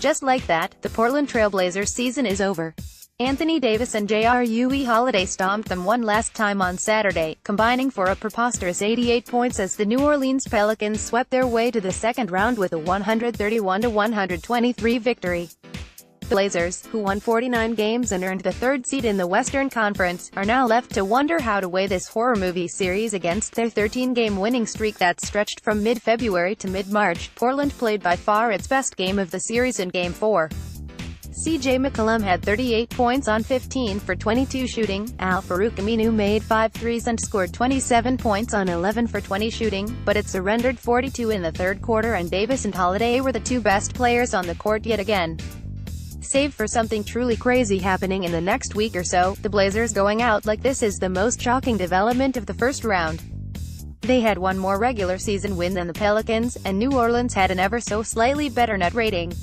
Just like that, the Portland Trail Blazers season is over. Anthony Davis and Jrue Holiday stomped them one last time on Saturday, combining for a preposterous 88 points as the New Orleans Pelicans swept their way to the second round with a 131-123 victory. The Blazers, who won 49 games and earned the third seed in the Western Conference, are now left to wonder how to weigh this horror movie series against their 13-game winning streak that stretched from mid-February to mid-March. Portland played by far its best game of the series in Game 4. CJ McCollum had 38 points on 15 for 22 shooting, Al-Farouq Aminu made 5 threes and scored 27 points on 11 for 20 shooting, but it surrendered 42 in the third quarter and Davis and Holiday were the two best players on the court yet again. Save for something truly crazy happening in the next week or so, the Blazers going out like this is the most shocking development of the first round. They had one more regular season win than the Pelicans, and New Orleans had an ever so slightly better net rating.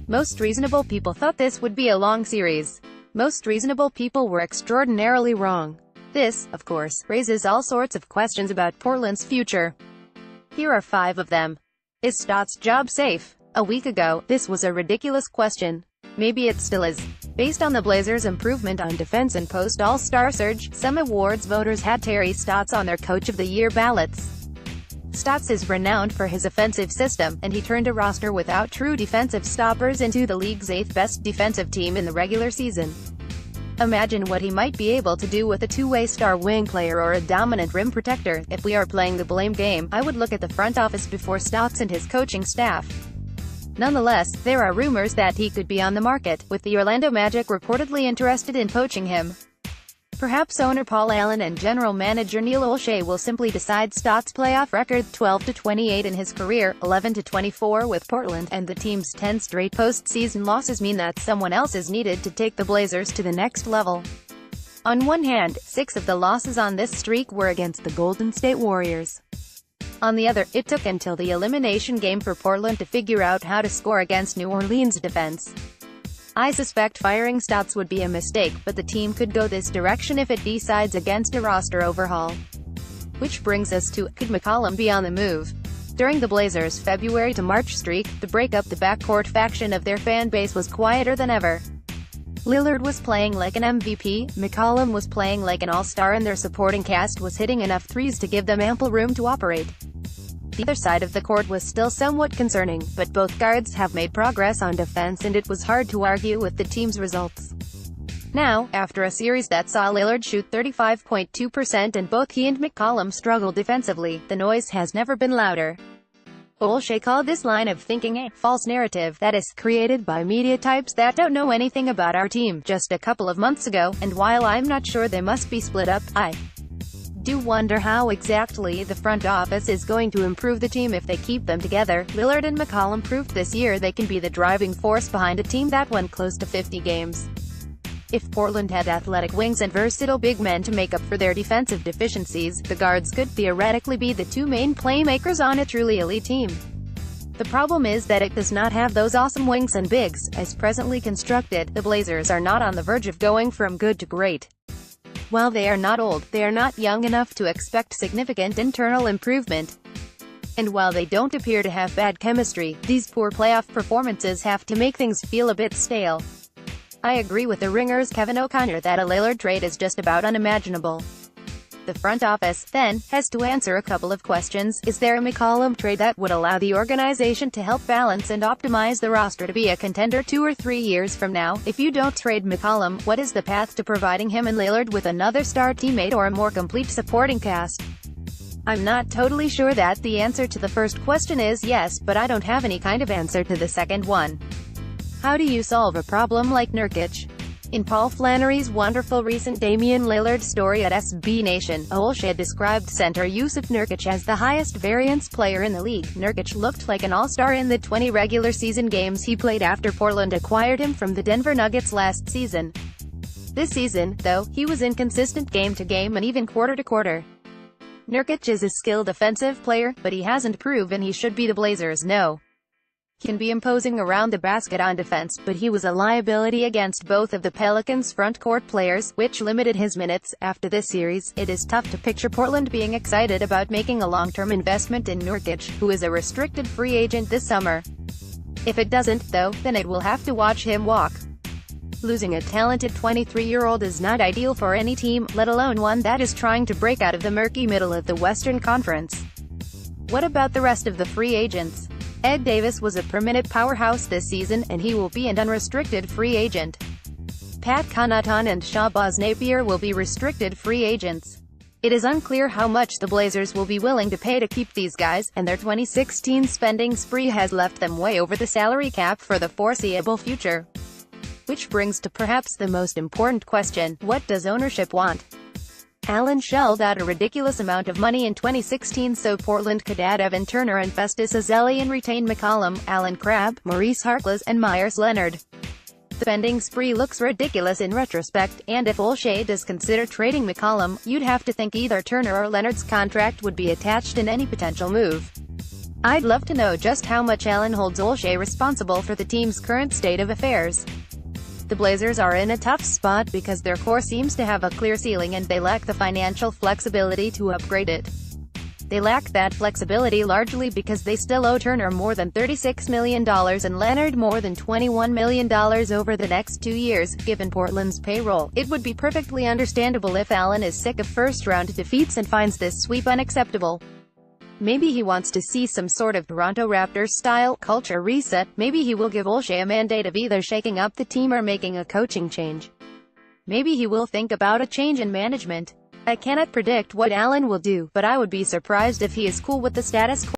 Most reasonable people thought this would be a long series. Most reasonable people were extraordinarily wrong. This, of course, raises all sorts of questions about Portland's future. Here are 5 of them. Is Stott's job safe? A week ago, this was a ridiculous question. Maybe it still is. Based on the Blazers' improvement on defense and post-All-Star surge, some awards voters had Terry Stotts on their Coach of the Year ballots. Stotts is renowned for his offensive system, and he turned a roster without true defensive stoppers into the league's 8th best defensive team in the regular season. Imagine what he might be able to do with a two-way star wing player or a dominant rim protector. If we are playing the blame game, I would look at the front office before Stotts and his coaching staff. Nonetheless, there are rumors that he could be on the market, with the Orlando Magic reportedly interested in poaching him. Perhaps owner Paul Allen and general manager Neil Olshey will simply decide Stotts' playoff record 12-28 in his career, 11-24 with Portland, and the team's 10 straight postseason losses mean that someone else is needed to take the Blazers to the next level. On one hand, 6 of the losses on this streak were against the Golden State Warriors. On the other, it took until the elimination game for Portland to figure out how to score against New Orleans' defense. I suspect firing Stotts would be a mistake, but the team could go this direction if it decides against a roster overhaul. Which brings us to, could McCollum be on the move? During the Blazers' February to March streak, the the backcourt faction of their fan base was quieter than ever. Lillard was playing like an MVP, McCollum was playing like an all-star and their supporting cast was hitting enough threes to give them ample room to operate. The other side of the court was still somewhat concerning, but both guards have made progress on defense and it was hard to argue with the team's results. Now, after a series that saw Lillard shoot 35.2% and both he and McCollum struggle defensively, the noise has never been louder. Olshey called this line of thinking a false narrative that is created by media types that don't know anything about our team just a couple of months ago, and while I'm not sure they must be split up, I do wonder how exactly the front office is going to improve the team if they keep them together. Lillard and McCollum proved this year they can be the driving force behind a team that went close to 50 games. If Portland had athletic wings and versatile big men to make up for their defensive deficiencies, the guards could theoretically be the two main playmakers on a truly elite team. The problem is that it does not have those awesome wings and bigs. As presently constructed, the Blazers are not on the verge of going from good to great. While they are not old, they are not young enough to expect significant internal improvement. And while they don't appear to have bad chemistry, these poor playoff performances have to make things feel a bit stale. I agree with the Ringer's Kevin O'Connor that a Lillard trade is just about unimaginable. The front office, then, has to answer a couple of questions. Is there a McCollum trade that would allow the organization to help balance and optimize the roster to be a contender 2 or 3 years from now? If you don't trade McCollum, what is the path to providing him and Lillard with another star teammate or a more complete supporting cast? I'm not totally sure that the answer to the first question is yes, but I don't have any kind of answer to the second one. How do you solve a problem like Nurkic? In Paul Flannery's wonderful recent Damian Lillard story at SB Nation, Olshey described center Yusuf Nurkic as the highest variance player in the league. Nurkic looked like an all-star in the 20 regular season games he played after Portland acquired him from the Denver Nuggets last season. This season, though, he was inconsistent game to game and even quarter to quarter. Nurkic is a skilled offensive player, but he hasn't proven he should be the Blazers' no. He can be imposing around the basket on defense, but he was a liability against both of the Pelicans' front court players, which limited his minutes. After this series, it is tough to picture Portland being excited about making a long-term investment in Nurkic, who is a restricted free agent this summer. If it doesn't, though, then it will have to watch him walk. Losing a talented 23-year-old is not ideal for any team, let alone one that is trying to break out of the murky middle of the Western Conference. What about the rest of the free agents? Ed Davis was a per-minute powerhouse this season, and he will be an unrestricted free agent. Pat Connaughton and Shabazz Napier will be restricted free agents. It is unclear how much the Blazers will be willing to pay to keep these guys, and their 2016 spending spree has left them way over the salary cap for the foreseeable future. Which brings to perhaps the most important question: what does ownership want? Allen shelled out a ridiculous amount of money in 2016 so Portland could add Evan Turner and Festus Ezeli and retain McCollum, Alan Crabb, Maurice Harkless, and Myers Leonard. The spending spree looks ridiculous in retrospect, and if Olshey does consider trading McCollum, you'd have to think either Turner or Leonard's contract would be attached in any potential move. I'd love to know just how much Allen holds Olshey responsible for the team's current state of affairs. The Blazers are in a tough spot because their core seems to have a clear ceiling and they lack the financial flexibility to upgrade it. They lack that flexibility largely because they still owe Turner more than $36 million and Leonard more than $21 million over the next 2 years, given Portland's payroll. It would be perfectly understandable if Allen is sick of first-round defeats and finds this sweep unacceptable. Maybe he wants to see some sort of Toronto Raptors-style culture reset. Maybe he will give Olshey a mandate of either shaking up the team or making a coaching change. Maybe he will think about a change in management. I cannot predict what Allen will do, but I would be surprised if he is cool with the status quo.